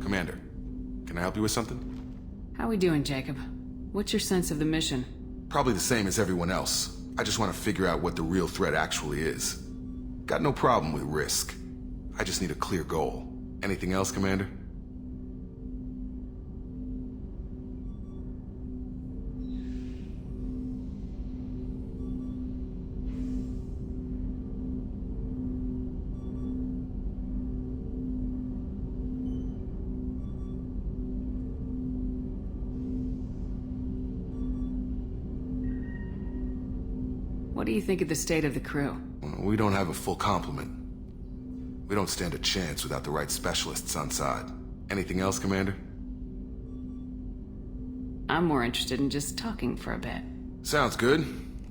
Commander, can I help you with something? How we doing, Jacob? What's your sense of the mission? Probably the same as everyone else. I just want to figure out what the real threat actually is. Got no problem with risk. I just need a clear goal. Anything else, Commander? What do you think of the state of the crew? We don't have a full complement. We don't stand a chance without the right specialists on side. Anything else, Commander? I'm more interested in just talking for a bit. Sounds good.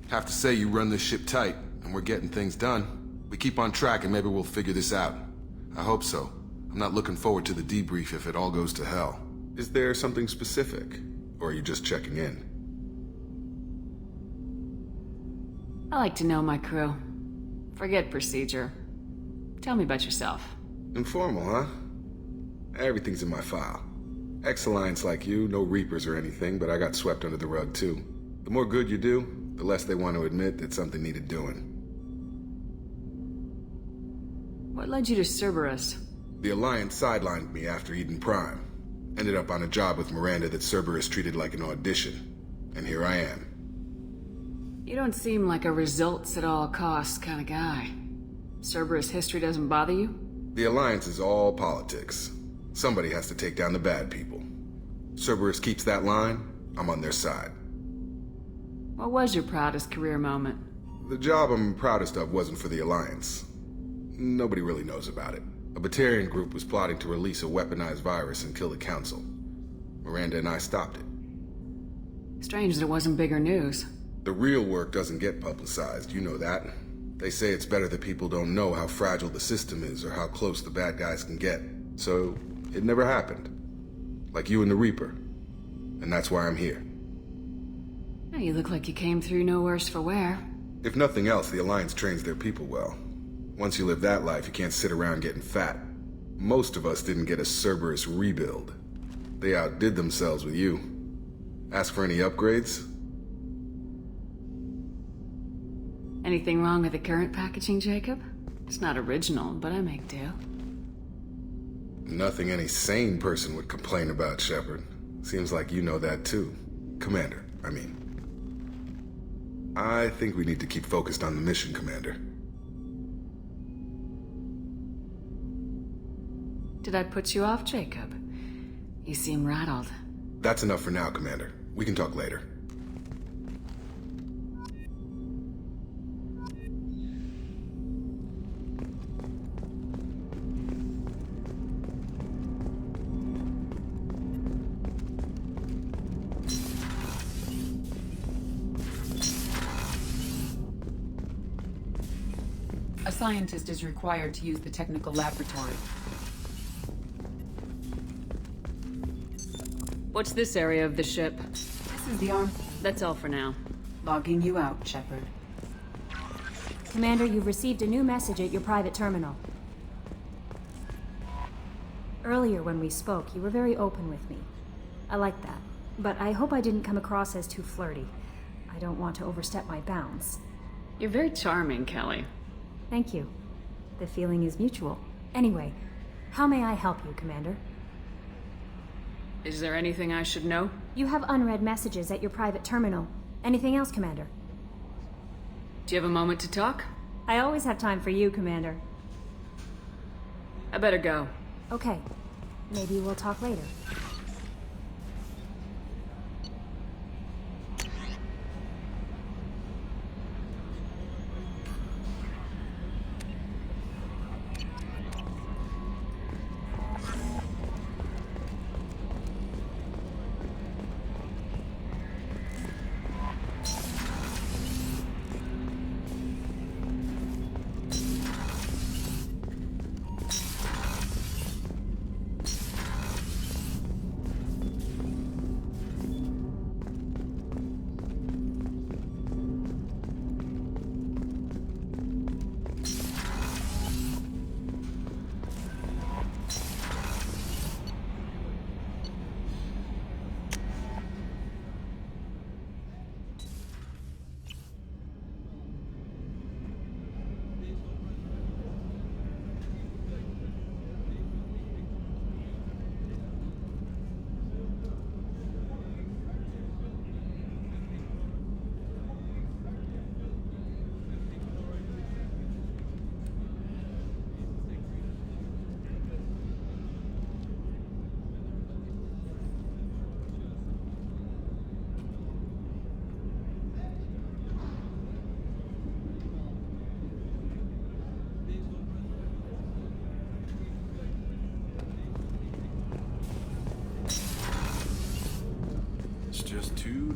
Have to say you run this ship tight, and we're getting things done. We keep on track and maybe we'll figure this out. I hope so. I'm not looking forward to the debrief if it all goes to hell. Is there something specific? Or are you just checking in? I like to know my crew. Forget procedure. Tell me about yourself. Informal, huh? Everything's in my file. Ex-Alliance like you, no Reapers or anything, but I got swept under the rug too. The more good you do, the less they want to admit that something needed doing. What led you to Cerberus? The Alliance sidelined me after Eden Prime. Ended up on a job with Miranda that Cerberus treated like an audition. And here I am. You don't seem like a results-at-all-costs kind of guy. Cerberus history doesn't bother you? The Alliance is all politics. Somebody has to take down the bad people. Cerberus keeps that line, I'm on their side. What was your proudest career moment? The job I'm proudest of wasn't for the Alliance. Nobody really knows about it. A Batarian group was plotting to release a weaponized virus and kill the Council. Miranda and I stopped it. Strange that it wasn't bigger news. The real work doesn't get publicized, you know that. They say it's better that people don't know how fragile the system is or how close the bad guys can get. So, it never happened. Like you and the Reaper. And that's why I'm here. Now you look like you came through no worse for wear. If nothing else, the Alliance trains their people well. Once you live that life, you can't sit around getting fat. Most of us didn't get a Cerberus rebuild. They outdid themselves with you. Ask for any upgrades? Anything wrong with the current packaging, Jacob? It's not original, but I make do. Nothing any sane person would complain about, Shepard. Seems like you know that too. Commander, I mean. I think we need to keep focused on the mission, Commander. Did I put you off, Jacob? You seem rattled. That's enough for now, Commander. We can talk later. A scientist is required to use the technical laboratory. What's this area of the ship? This is the arm. That's all for now. Logging you out, Shepard. Commander, you've received a new message at your private terminal. Earlier when we spoke, you were very open with me. I like that. But I hope I didn't come across as too flirty. I don't want to overstep my bounds. You're very charming, Kelly. Thank you. The feeling is mutual. Anyway, how may I help you, Commander? Is there anything I should know? You have unread messages at your private terminal. Anything else, Commander? Do you have a moment to talk? I always have time for you, Commander. I better go. Okay. Maybe we'll talk later.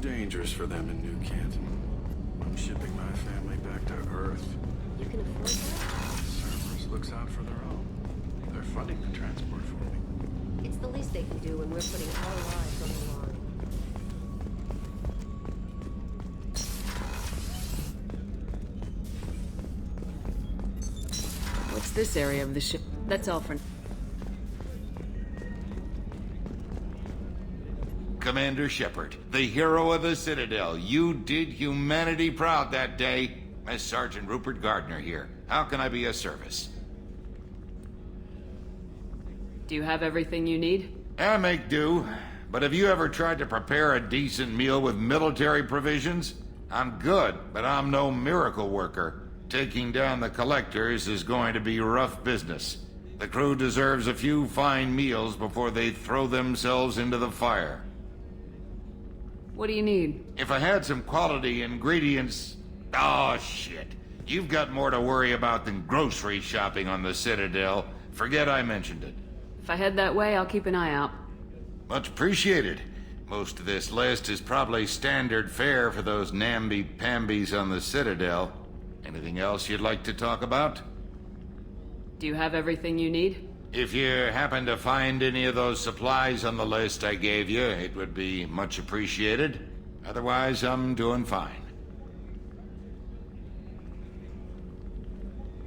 dangerous for them in New Canton. I'm shipping my family back to Earth. You can afford that? Cerberus looks out for their own. They're funding the transport for me. It's the least they can do when we're putting our lives on the line. What's this area of the ship? That's all for... Commander Shepard, the hero of the Citadel. You did humanity proud that day. As Sergeant Rupert Gardner here. How can I be of service? Do you have everything you need? I make do. But have you ever tried to prepare a decent meal with military provisions? I'm good, but I'm no miracle worker. Taking down the collectors is going to be rough business. The crew deserves a few fine meals before they throw themselves into the fire. What do you need? If I had some quality ingredients... Oh, shit. You've got more to worry about than grocery shopping on the Citadel. Forget I mentioned it. If I head that way, I'll keep an eye out. Much appreciated. Most of this list is probably standard fare for those namby-pambies on the Citadel. Anything else you'd like to talk about? Do you have everything you need? If you happen to find any of those supplies on the list I gave you, it would be much appreciated. Otherwise, I'm doing fine.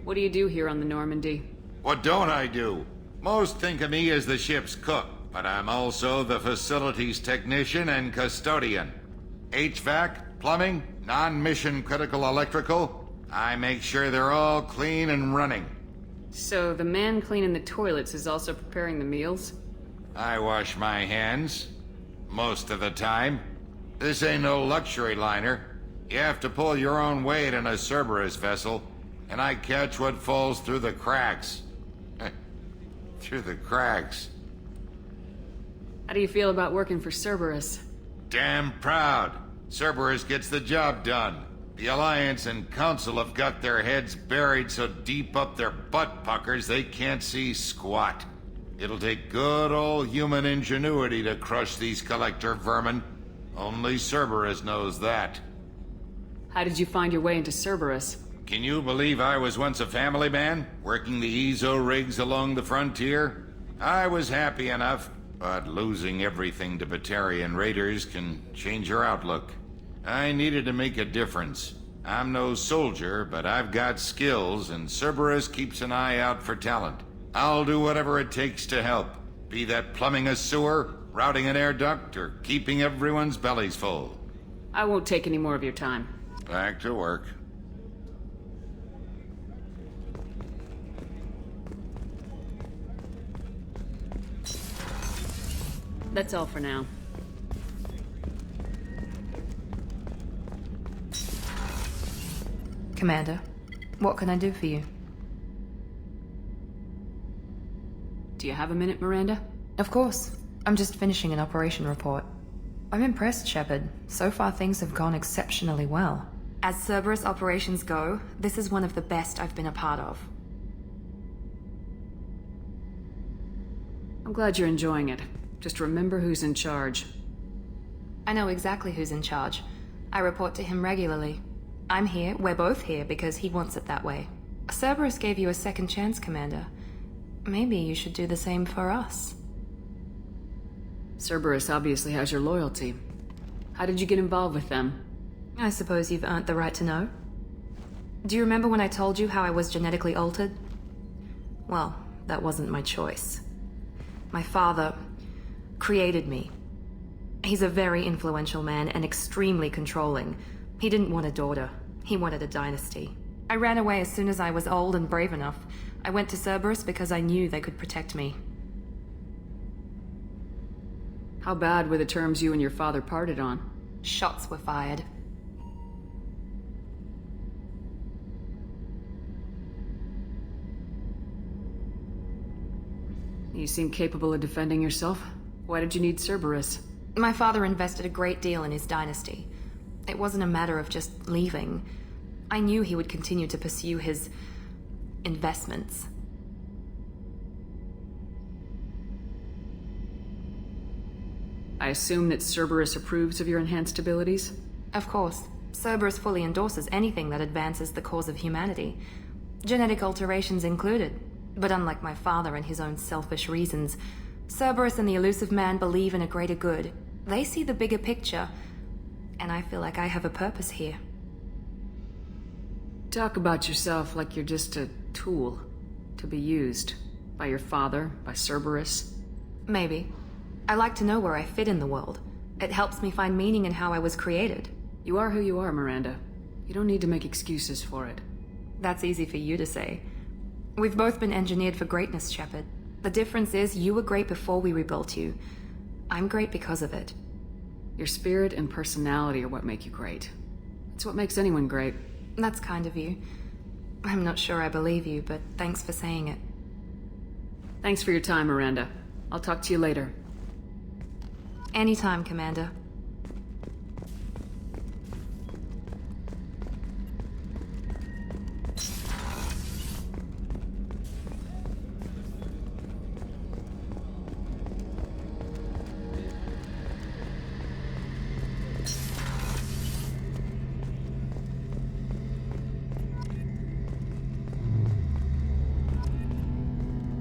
What do you do here on the Normandy? What don't I do? Most think of me as the ship's cook, but I'm also the facilities technician and custodian. HVAC, plumbing, non-mission critical electrical. I make sure they're all clean and running. So the man cleaning the toilets is also preparing the meals? I wash my hands. Most of the time. This ain't no luxury liner. You have to pull your own weight in a Cerberus vessel, and I catch what falls through the cracks. Through the cracks. How do you feel about working for Cerberus? Damn proud. Cerberus gets the job done. The Alliance and Council have got their heads buried so deep up their butt puckers they can't see squat. It'll take good old human ingenuity to crush these collector vermin. Only Cerberus knows that. How did you find your way into Cerberus? Can you believe I was once a family man, working the Ezo rigs along the frontier? I was happy enough, but losing everything to Batarian raiders can change your outlook. I needed to make a difference. I'm no soldier, but I've got skills, and Cerberus keeps an eye out for talent. I'll do whatever it takes to help, be that plumbing a sewer, routing an air duct, or keeping everyone's bellies full. I won't take any more of your time. Back to work. That's all for now. Commander, what can I do for you? Do you have a minute, Miranda? Of course. I'm just finishing an operation report. I'm impressed, Shepard. So far things have gone exceptionally well. As Cerberus operations go, this is one of the best I've been a part of. I'm glad you're enjoying it. Just remember who's in charge. I know exactly who's in charge. I report to him regularly. I'm here, we're both here, because he wants it that way. Cerberus gave you a second chance, Commander. Maybe you should do the same for us. Cerberus obviously has your loyalty. How did you get involved with them? I suppose you've earned the right to know. Do you remember when I told you how I was genetically altered? Well, that wasn't my choice. My father created me. He's a very influential man and extremely controlling. He didn't want a daughter. He wanted a dynasty. I ran away as soon as I was old and brave enough. I went to Cerberus because I knew they could protect me. How bad were the terms you and your father parted on? Shots were fired. You seem capable of defending yourself. Why did you need Cerberus? My father invested a great deal in his dynasty. It wasn't a matter of just leaving. I knew he would continue to pursue his investments. I assume that Cerberus approves of your enhanced abilities? Of course, Cerberus fully endorses anything that advances the cause of humanity, genetic alterations included. But unlike my father and his own selfish reasons, Cerberus and the Elusive Man believe in a greater good. They see the bigger picture, and I feel like I have a purpose here. Talk about yourself like you're just a tool to be used by your father, by Cerberus. Maybe. I like to know where I fit in the world. It helps me find meaning in how I was created. You are who you are, Miranda. You don't need to make excuses for it. That's easy for you to say. We've both been engineered for greatness, Shepard. The difference is you were great before we rebuilt you. I'm great because of it. Your spirit and personality are what make you great. It's what makes anyone great. That's kind of you. I'm not sure I believe you, but thanks for saying it. Thanks for your time, Miranda. I'll talk to you later. Anytime, Commander.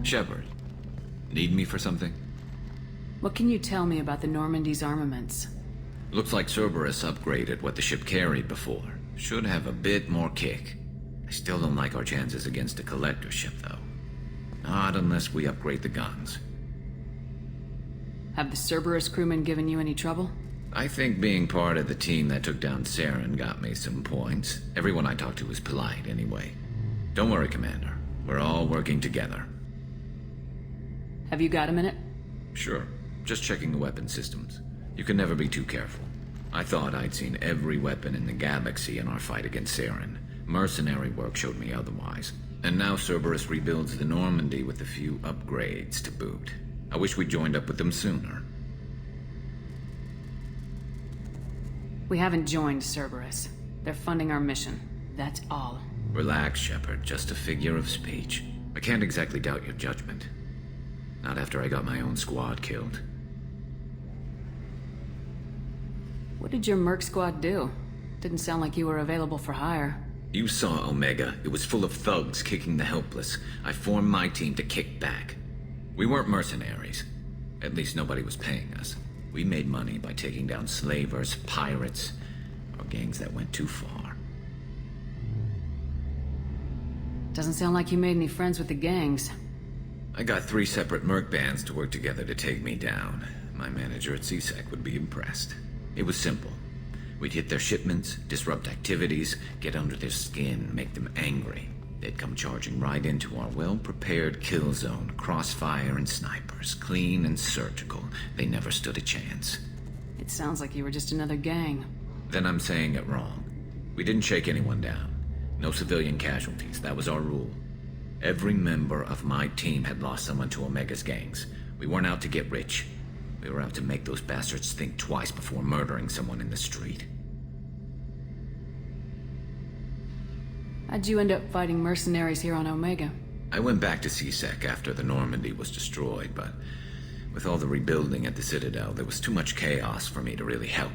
Shepard, need me for something? What can you tell me about the Normandy's armaments? Looks like Cerberus upgraded what the ship carried before. Should have a bit more kick. I still don't like our chances against a collector ship, though. Not unless we upgrade the guns. Have the Cerberus crewmen given you any trouble? I think being part of the team that took down Saren got me some points. Everyone I talked to was polite, anyway. Don't worry, Commander. We're all working together. Have you got a minute? Sure. Just checking the weapon systems. You can never be too careful. I thought I'd seen every weapon in the galaxy in our fight against Saren. Mercenary work showed me otherwise. And now Cerberus rebuilds the Normandy with a few upgrades to boot. I wish we'd joined up with them sooner. We haven't joined Cerberus. They're funding our mission. That's all. Relax, Shepard. Just a figure of speech. I can't exactly doubt your judgment. Not after I got my own squad killed. What did your merc squad do? Didn't sound like you were available for hire. You saw Omega. It was full of thugs kicking the helpless. I formed my team to kick back. We weren't mercenaries. At least nobody was paying us. We made money by taking down slavers, pirates, or gangs that went too far. Doesn't sound like you made any friends with the gangs. I got 3 separate merc bands to work together to take me down. My manager at CSEC would be impressed. It was simple. We'd hit their shipments, disrupt activities, get under their skin, make them angry. They'd come charging right into our well-prepared kill zone, crossfire and snipers, clean and surgical. They never stood a chance. It sounds like you were just another gang. Then I'm saying it wrong. We didn't shake anyone down. No civilian casualties, that was our rule. Every member of my team had lost someone to Omega's gangs. We weren't out to get rich. We were out to make those bastards think twice before murdering someone in the street. How'd you end up fighting mercenaries here on Omega? I went back to CSEC after the Normandy was destroyed, but with all the rebuilding at the Citadel, there was too much chaos for me to really help.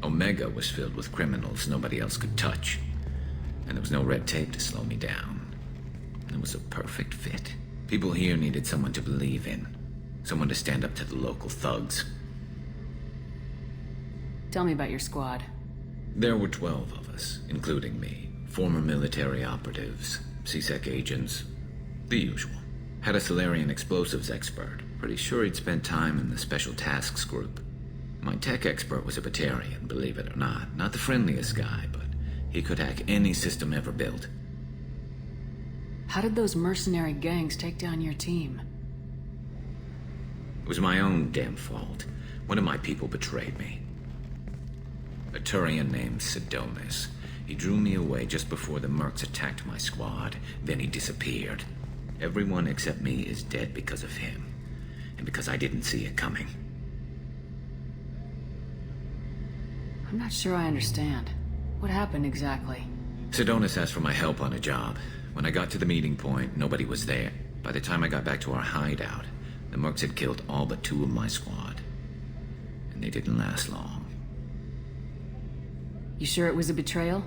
Omega was filled with criminals nobody else could touch, and there was no red tape to slow me down. It was a perfect fit. People here needed someone to believe in. Someone to stand up to the local thugs. Tell me about your squad. There were 12 of us, including me. Former military operatives, CSEC agents, the usual. Had a Solarian explosives expert. Pretty sure he'd spent time in the Special Tasks Group. My tech expert was a Batarian, believe it or not. Not the friendliest guy, but he could hack any system ever built. How did those mercenary gangs take down your team? It was my own damn fault. One of my people betrayed me. A Turian named Sidonis. He drew me away just before the mercs attacked my squad. Then he disappeared. Everyone except me is dead because of him. And because I didn't see it coming. I'm not sure I understand. What happened exactly? Sidonis asked for my help on a job. When I got to the meeting point, nobody was there. By the time I got back to our hideout, the mercs had killed all but 2 of my squad. and they didn't last long. You sure it was a betrayal?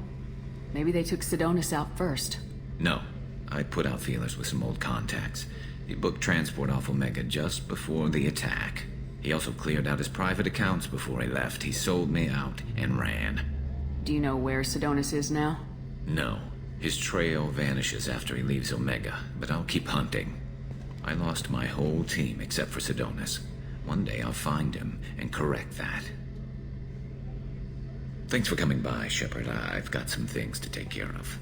Maybe they took Sidonis out first. No, I put out feelers with some old contacts. He booked transport off Omega just before the attack. He also cleared out his private accounts before he left. He sold me out and ran. Do you know where Sidonis is now? No, his trail vanishes after he leaves Omega, but I'll keep hunting. I lost my whole team except for Sidonis. One day I'll find him and correct that. Thanks for coming by, Shepard. I've got some things to take care of.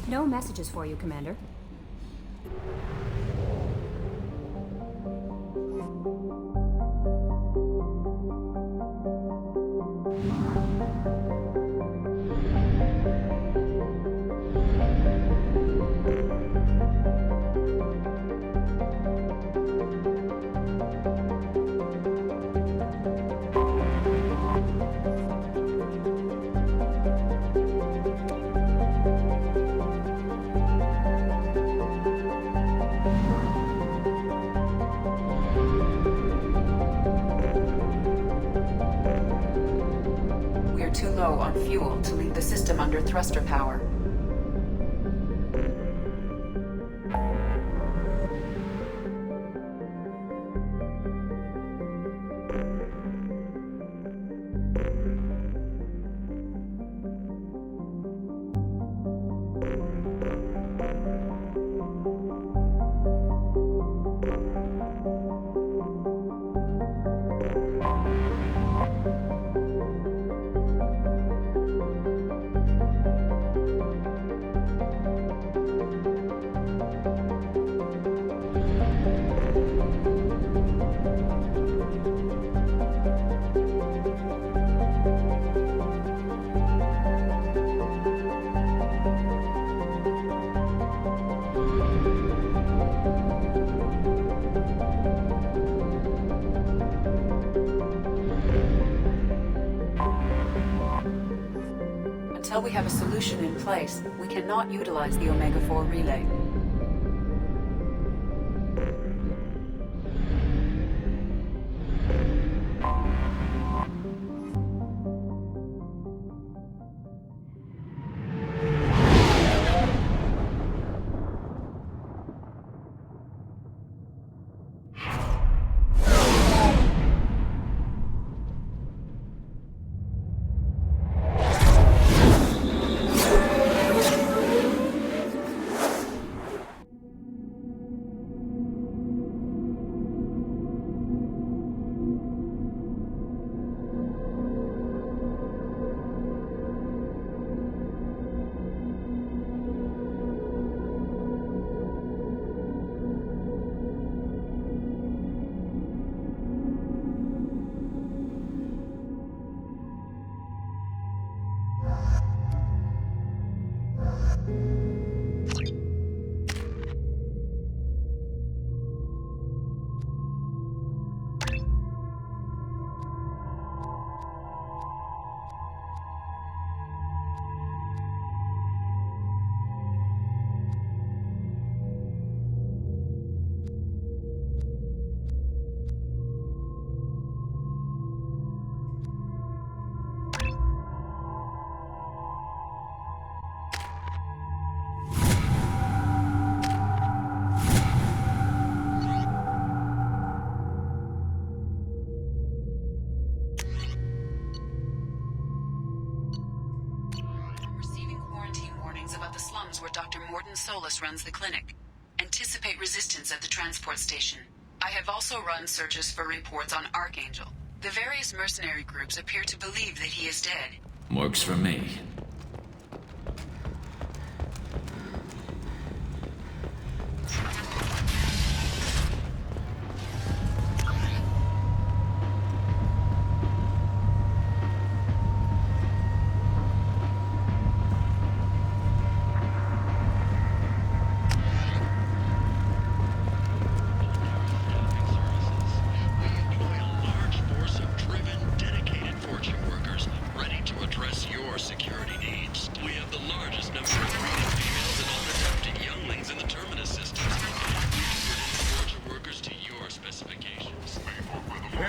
No messages for you, Commander. Too low on fuel to leave the system under thruster power. Until we have a solution in place, we cannot utilize the Omega-4 relay. Where Dr. Morton Solus runs the clinic. Anticipate resistance at the transport station. I have also run searches for reports on Archangel. The various mercenary groups appear to believe that he is dead. Works for me.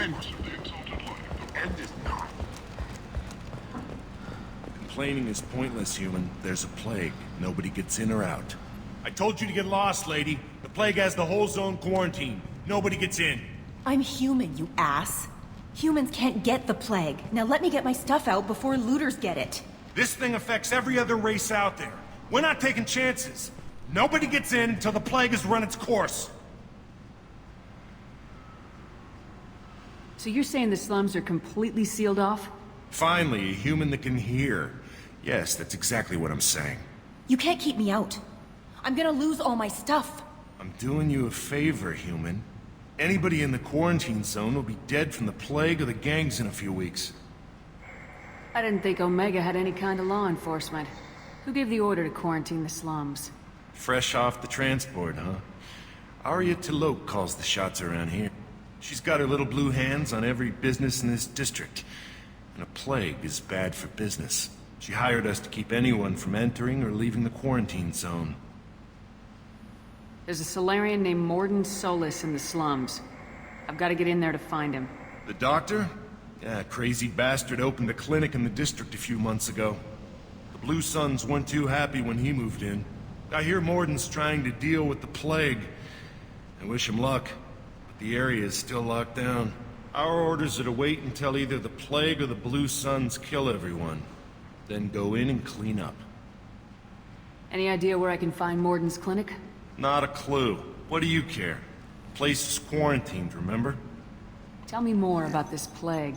end to the exalted light. The end is not. Complaining is pointless, human. There's a plague. Nobody gets in or out. I told you to get lost, lady. The plague has the whole zone quarantined. Nobody gets in. I'm human, you ass. Humans can't get the plague. Now let me get my stuff out before looters get it. This thing affects every other race out there. We're not taking chances. Nobody gets in until the plague has run its course. So you're saying the slums are completely sealed off? Finally, a human that can hear. Yes, that's exactly what I'm saying. You can't keep me out. I'm gonna lose all my stuff. I'm doing you a favor, human. Anybody in the quarantine zone will be dead from the plague or the gangs in a few weeks. I didn't think Omega had any kind of law enforcement. Who gave the order to quarantine the slums? Fresh off the transport, huh? Arya Tilok calls the shots around here. She's got her little blue hands on every business in this district. And a plague is bad for business. She hired us to keep anyone from entering or leaving the quarantine zone. There's a Solarian named Morden Solis in the slums. I've got to get in there to find him. The doctor? Yeah, crazy bastard opened a clinic in the district a few months ago. The Blue Suns weren't too happy when he moved in. I hear Morden's trying to deal with the plague. I wish him luck, but the area is still locked down. Our orders are to wait until either the plague or the Blue Suns kill everyone. Then go in and clean up. Any idea where I can find Morden's clinic? Not a clue. What do you care? The place is quarantined, remember? Tell me more about this plague.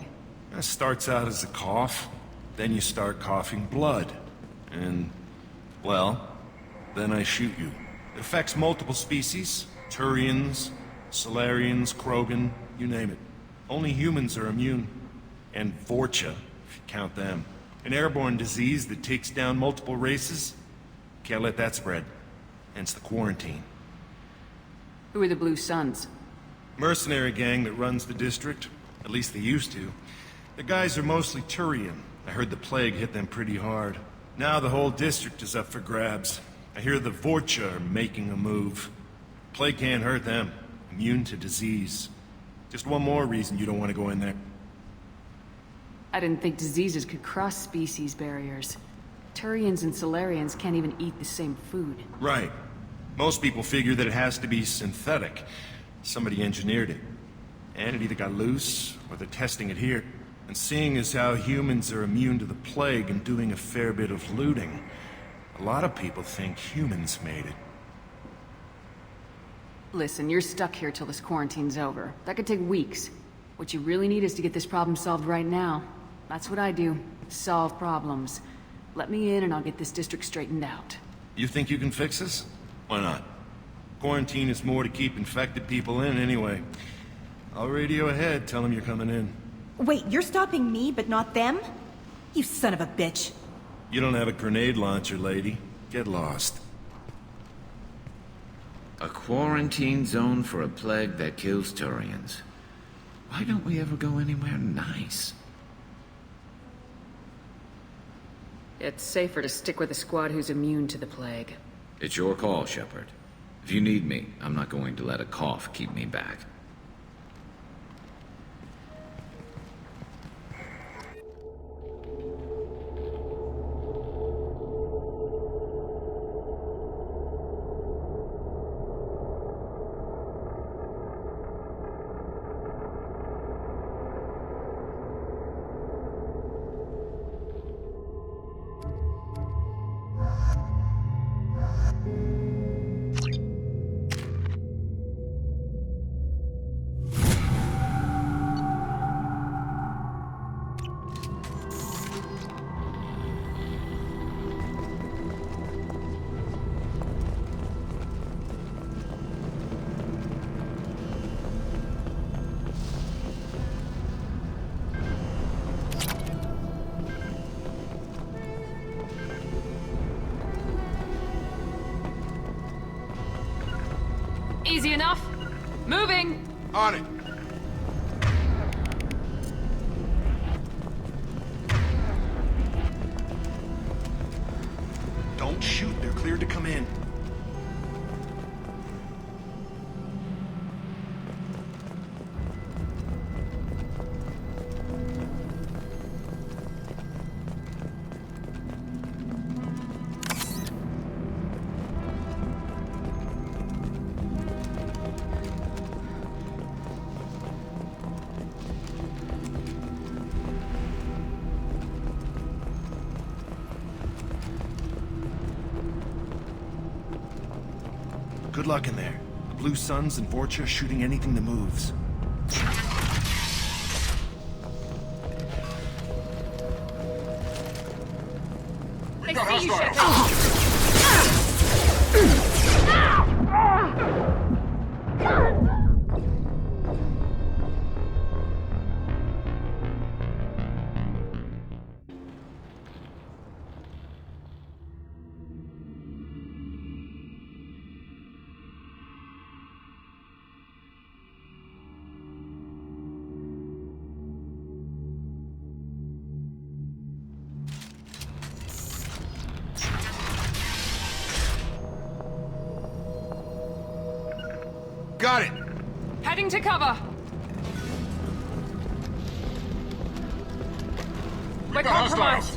It starts out as a cough, then you start coughing blood. And, well, then I shoot you. It affects multiple species. Turians, Solarians, Krogan, you name it. Only humans are immune. And Vorcha, if you count them. An airborne disease that takes down multiple races. Can't let that spread. Hence the quarantine. Who are the Blue Suns? Mercenary gang that runs the district. At least they used to. The guys are mostly Turian. I heard the plague hit them pretty hard. Now the whole district is up for grabs. I hear the Vorcha are making a move. Plague can't hurt them. Immune to disease. Just one more reason you don't want to go in there. I didn't think diseases could cross species barriers. Turians and Solarians can't even eat the same food. Right. Most people figure that it has to be synthetic. Somebody engineered it. And it either got loose, or they're testing it here. And seeing as how humans are immune to the plague and doing a fair bit of looting, a lot of people think humans made it. Listen, you're stuck here till this quarantine's over. That could take weeks. What you really need is to get this problem solved right now. That's what I do. Solve problems. Let me in and I'll get this district straightened out. You think you can fix this? Why not? Quarantine is more to keep infected people in anyway. I'll radio ahead, tell them you're coming in. Wait, you're stopping me, but not them? You son of a bitch. You don't have a grenade launcher, lady. Get lost. A quarantine zone for a plague that kills Turians. Why don't we ever go anywhere nice? It's safer to stick with a squad who's immune to the plague. It's your call, Shepard. If you need me, I'm not going to let a cough keep me back. Easy enough. Moving. On it. Don't shoot, they're cleared to come in. Good luck in there. The Blue Suns and Vorcha shooting anything that moves. We got hostiles! Got it! Heading to cover. We got hostiles!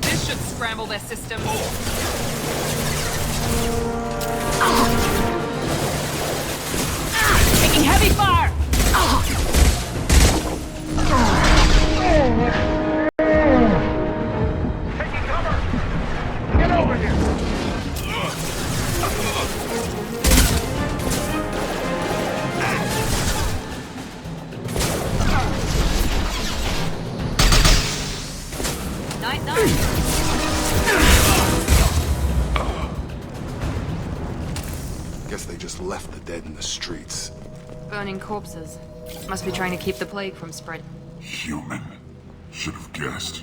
This should scramble their systems. Taking heavy fire! Taking cover! Get over here! Night, night. Guess they just left the dead in the streets. Burning corpses. Must be trying to keep the plague from spreading. Human. Should have guessed.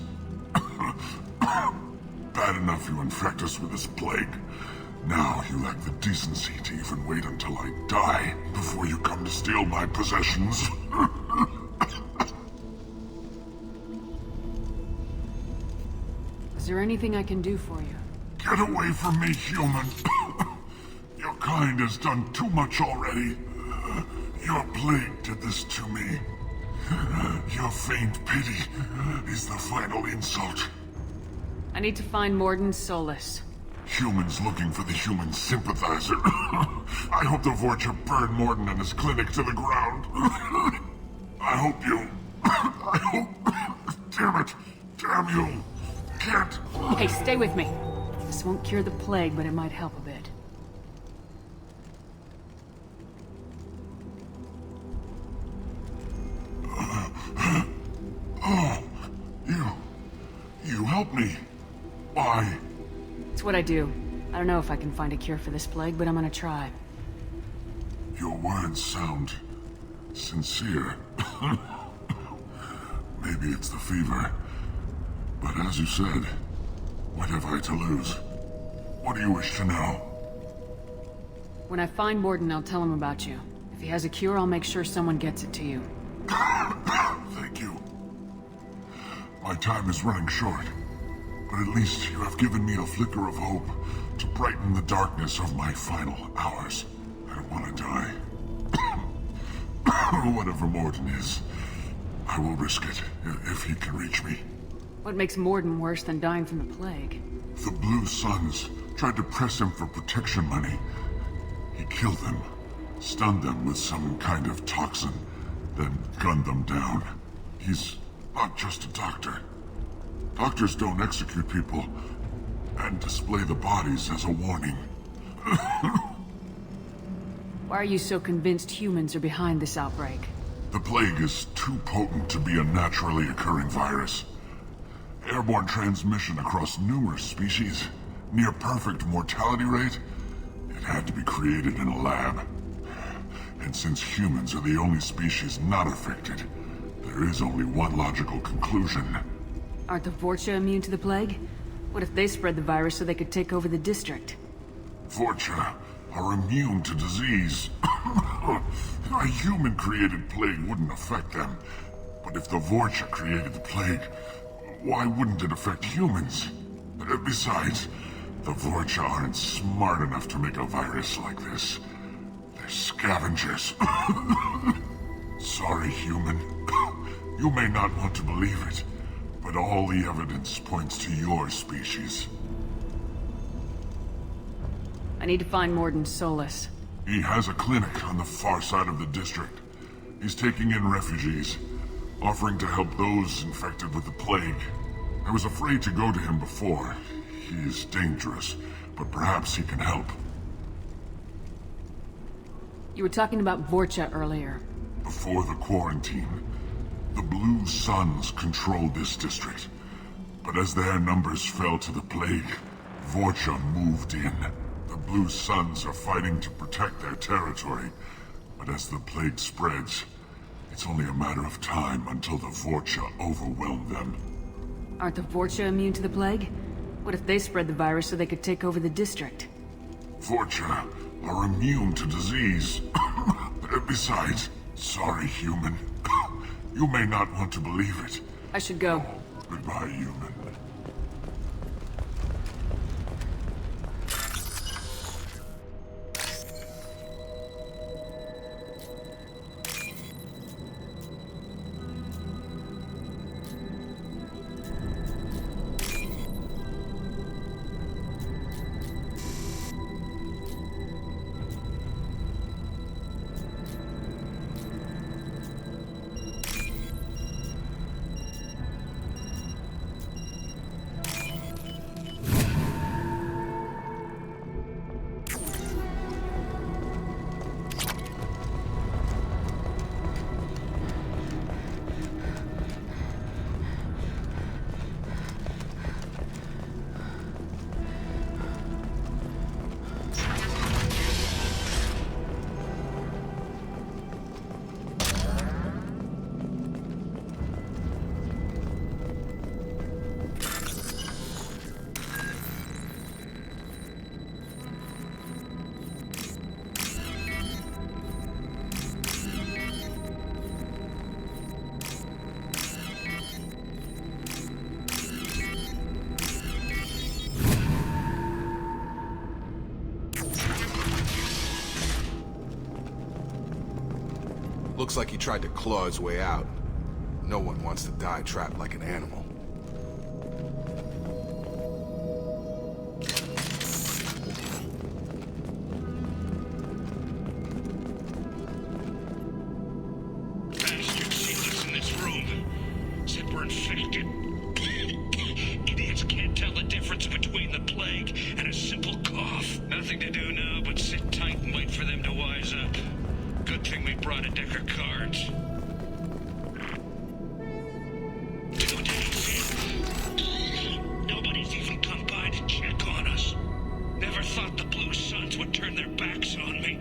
Bad enough you infect us with this plague. Now you lack the decency to even wait until I die before you come to steal my possessions. Is there anything I can do for you? Get away from me, human. Your kind has done too much already. Your plague did this to me. Your faint pity is the final insult. I need to find Morden Solus. Humans looking for the human sympathizer. I hope the Vorcha burn Morden and his clinic to the ground. I hope you... I hope... Damn it. Damn you. Can't... Hey, stay with me. This won't cure the plague, but it might help a bit. Oh, you helped me. Why? It's what I do. I don't know if I can find a cure for this plague, but I'm gonna try. Your words sound sincere. Maybe it's the fever. But as you said, what have I to lose? What do you wish to know? When I find Morden, I'll tell him about you. If he has a cure, I'll make sure someone gets it to you. Thank you. My time is running short, but at least you have given me a flicker of hope to brighten the darkness of my final hours. I don't want to die. Whatever Morden is, I will risk it if he can reach me. What makes Morden worse than dying from the plague? The Blue Suns tried to press him for protection money. He killed them, stunned them with some kind of toxin, then gunned them down. He's not just a doctor. Doctors don't execute people and display the bodies as a warning. Why are you so convinced humans are behind this outbreak? The plague is too potent to be a naturally occurring virus. Airborne transmission across numerous species, near perfect mortality rate. It had to be created in a lab. And since humans are the only species not affected, there is only one logical conclusion. Aren't the Vorcha immune to the plague? What if they spread the virus so they could take over the district? Vorcha are immune to disease. A human-created plague wouldn't affect them. But if the Vorcha created the plague, why wouldn't it affect humans? Besides, the Vorcha aren't smart enough to make a virus like this. They're scavengers. Sorry, human. You may not want to believe it, but all the evidence points to your species. I need to find Morden Solus. He has a clinic on the far side of the district. He's taking in refugees, offering to help those infected with the plague. I was afraid to go to him before. He is dangerous, but perhaps he can help. You were talking about Vorcha earlier. Before the quarantine, the Blue Suns controlled this district. But as their numbers fell to the plague, Vorcha moved in. The Blue Suns are fighting to protect their territory, but as the plague spreads, it's only a matter of time until the Vorcha overwhelm them. Aren't the Vorcha immune to the plague? What if they spread the virus so they could take over the district? Vorcha are immune to disease. Besides, sorry, human. You may not want to believe it. I should go. Goodbye, human. Looks like he tried to claw his way out. No one wants to die trapped like an animal. Bastards sealed us in this room. Said we're infected. Idiots can't tell the difference between the plague and a simple cough. Nothing to do now but sit tight and wait for them to wise up. Good thing we brought a deck of cards. 2 days in. Nobody's even come by to check on us. Never thought the Blue Suns would turn their backs on me.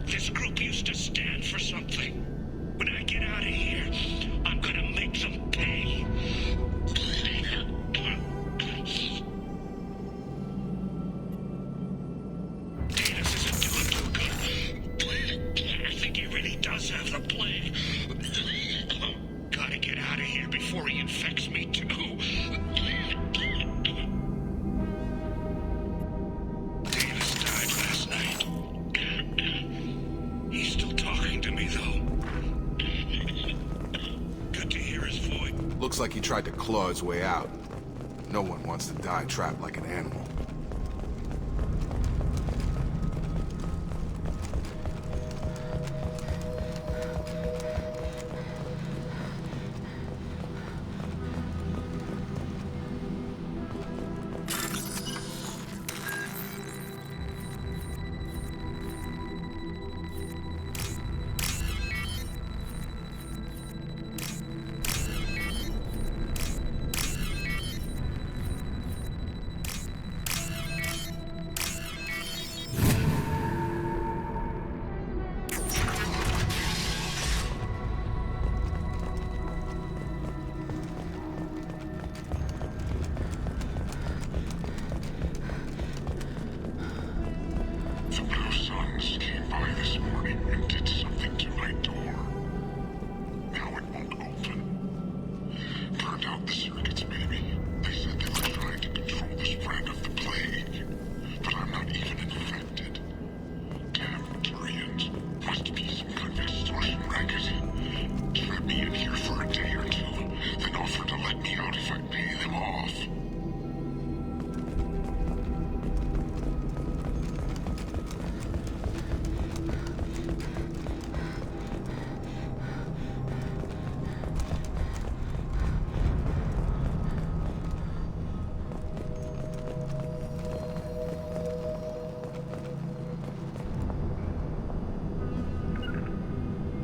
This group used to stand for something. When I get out of here, I'm gonna make them pay. Davis isn't doing too good. I think he really does have the plague. Gotta get out of here before he infects me too. Davis died last night. He's still talking to me, though. Good to hear his voice. Looks like he tried to claw his way out. No one wants to die trapped like an animal.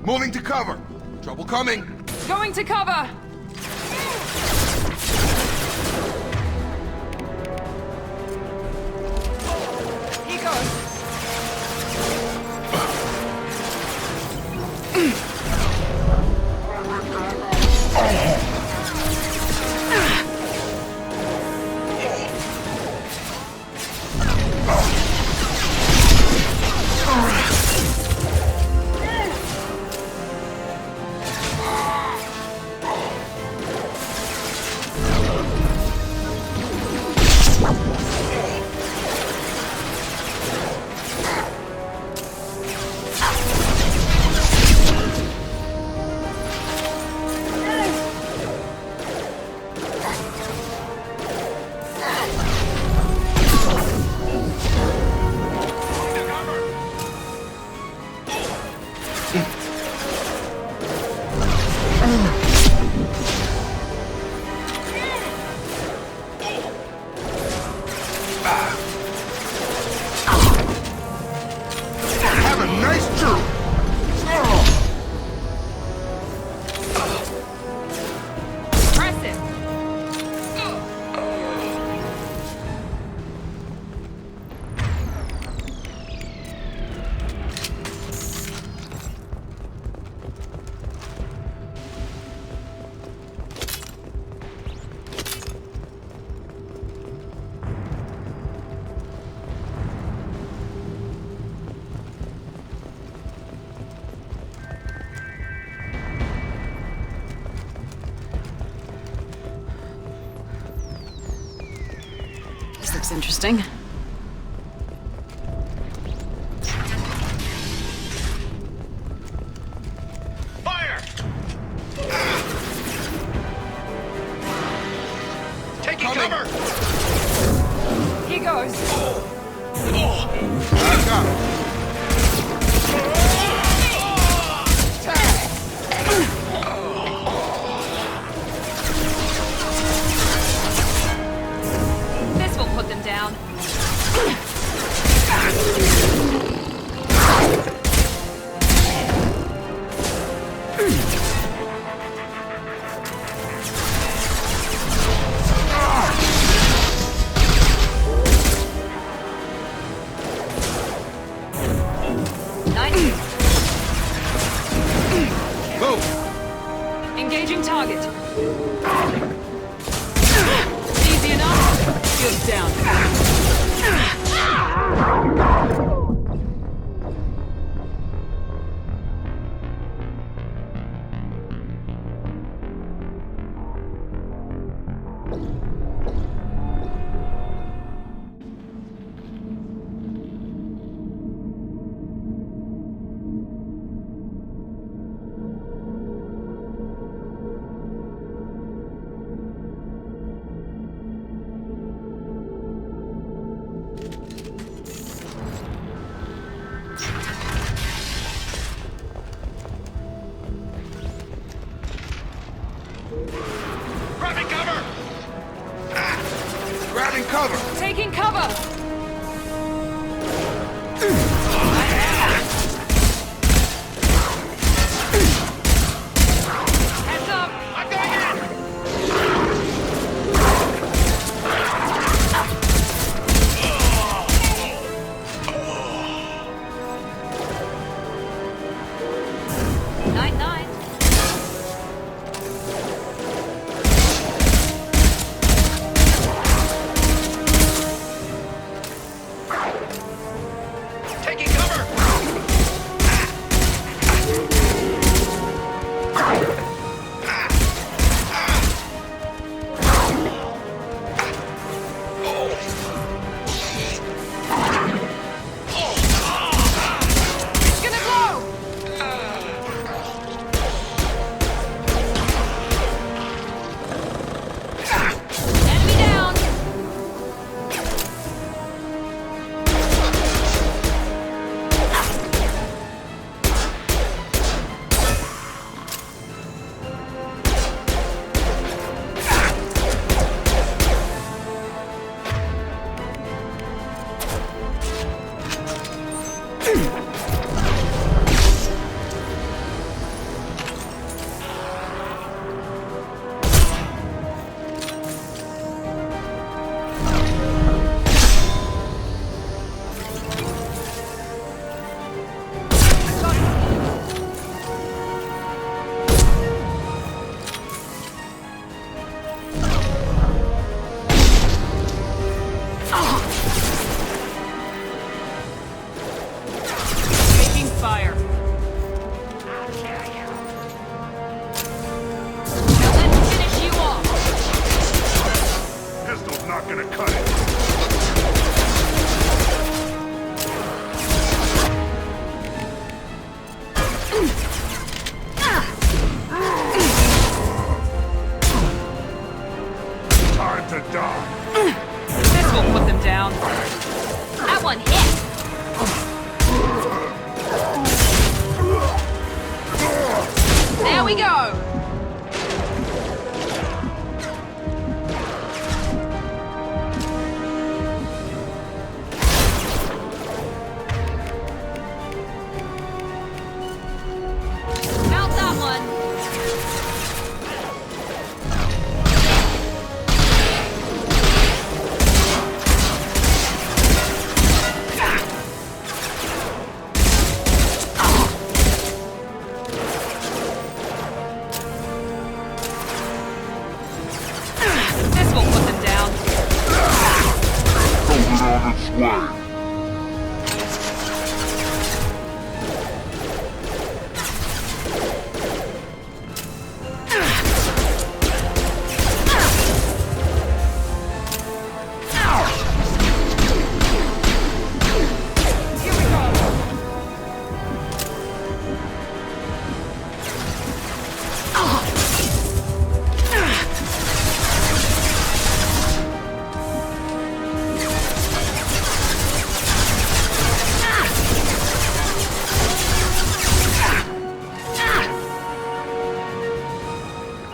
Moving to cover. Trouble coming. Going to cover! He goes. Have a nice truce. Press him! This looks interesting. Fire! Taking cover! He goes. Back up. This will put them down. Nice. Move. Engaging target. Easy enough. Shields down.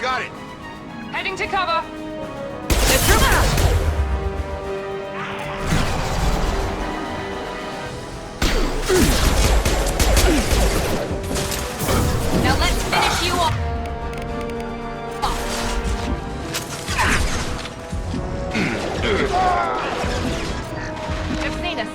Got it! Heading to cover. Now let's finish you off. They've seen us.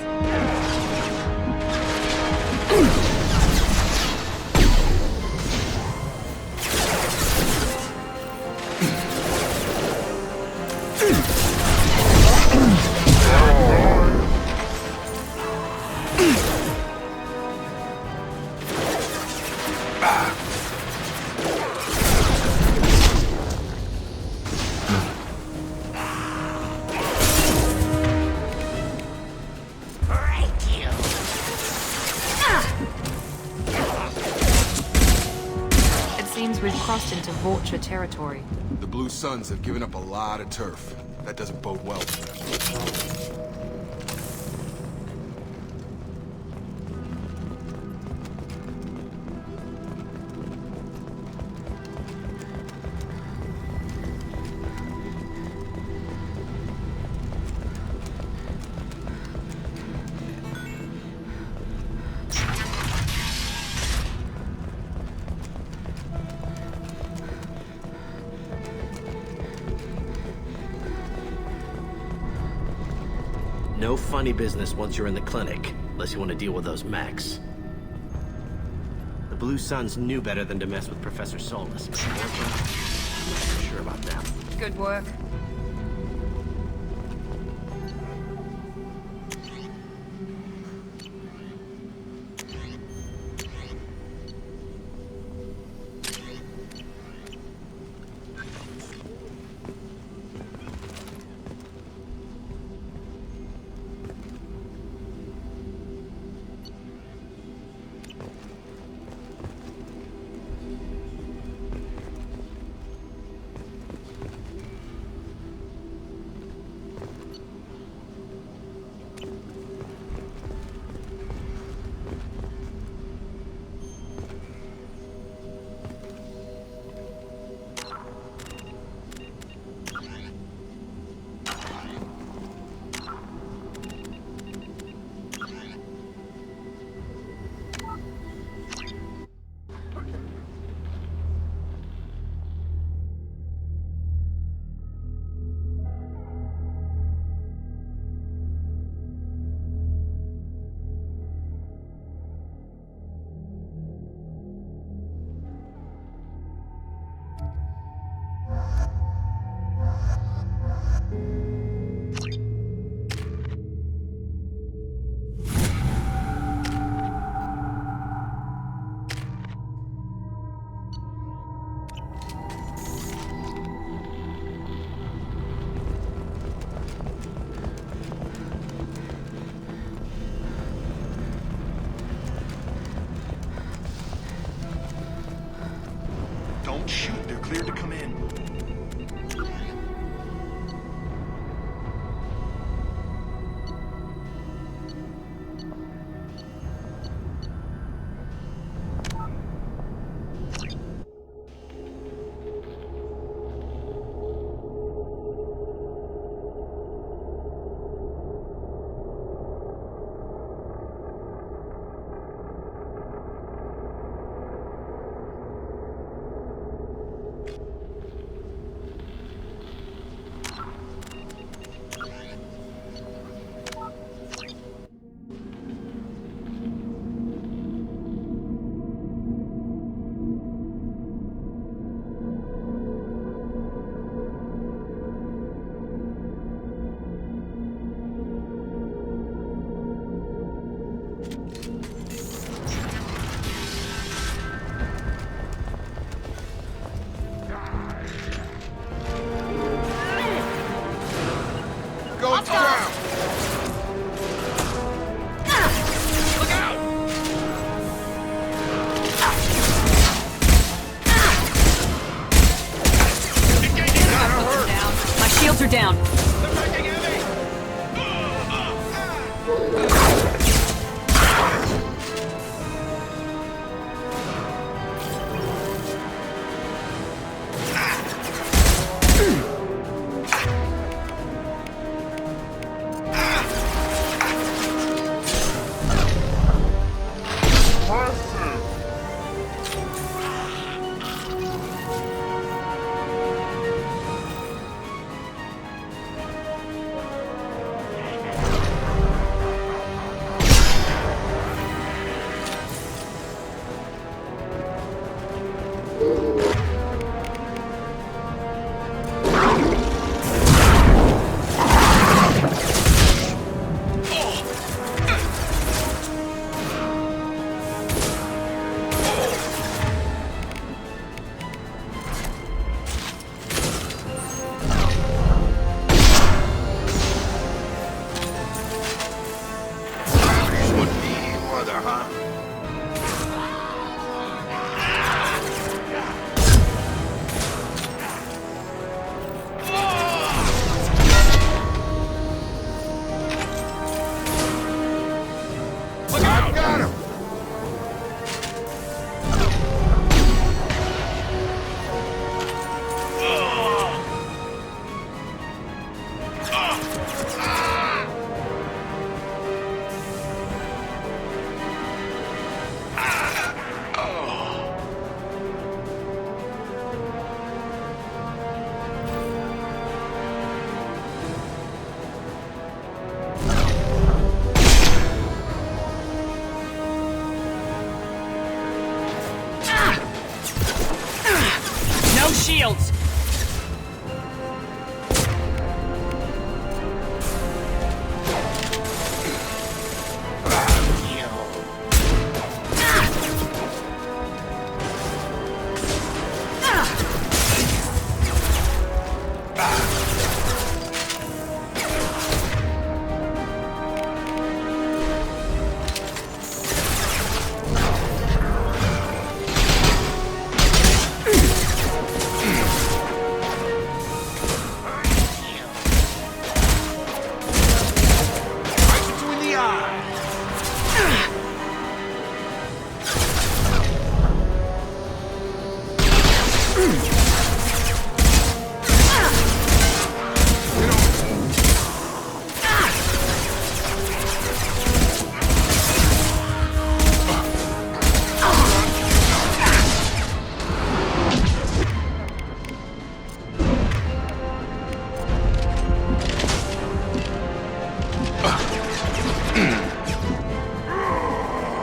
It seems we've crossed into Vulture territory. The Blue Suns have given up a lot of turf. That doesn't bode well for them. No funny business once you're in the clinic, unless you want to deal with those mechs. The Blue Suns knew better than to mess with Professor Solis, but I'm not so sure about them. Good work. No shields!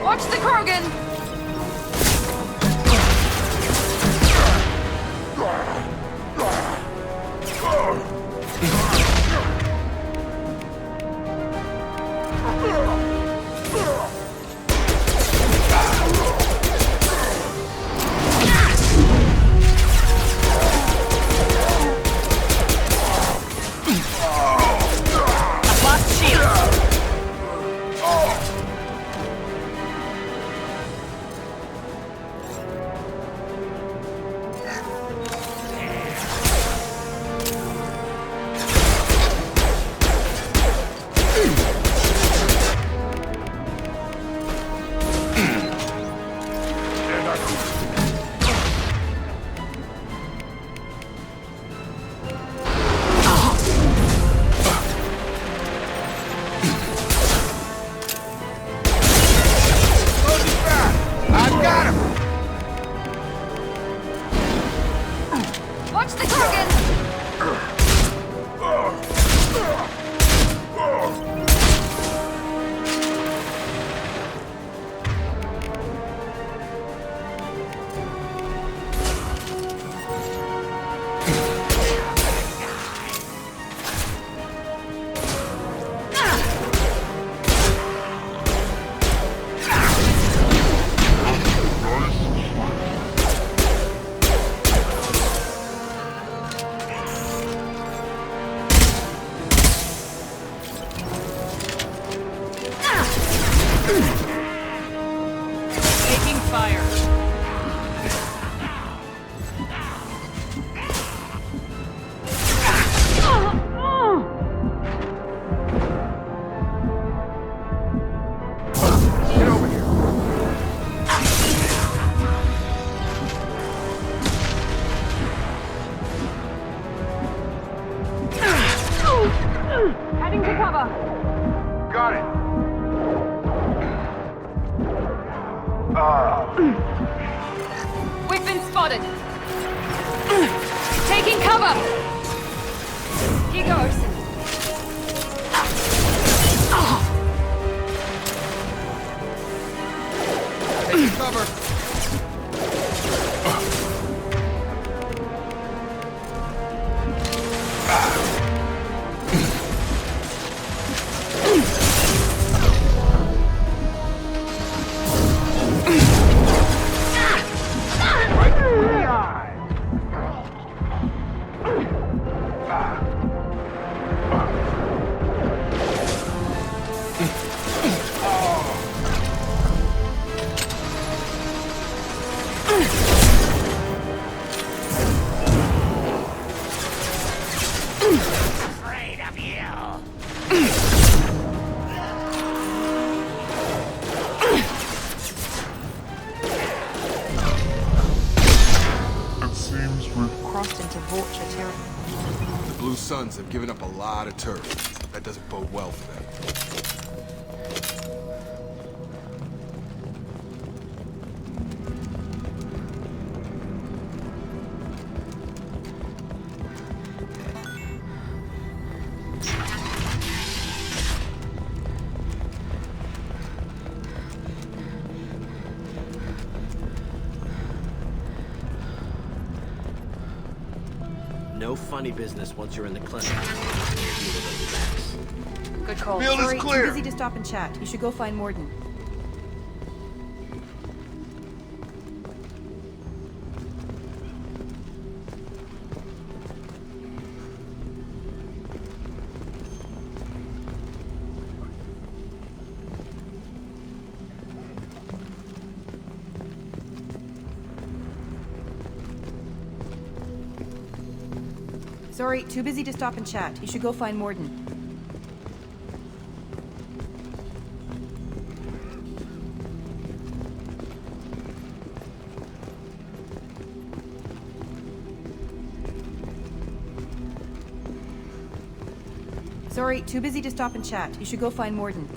Watch the Krogan! I've lost shields! Watch the Krogan! Taking fire. Get over here. Heading to cover! Got it. We've been spotted! Taking cover! Here goes! Taking cover. Suns have given up a lot of turf. That doesn't bode well for them. No funny business once you're in the clinic. Good call. Field is Sorry, clear. too busy to stop and chat. You should go find Morden. Sorry, too busy to stop and chat. You should go find Morden. Sorry, too busy to stop and chat. You should go find Morden.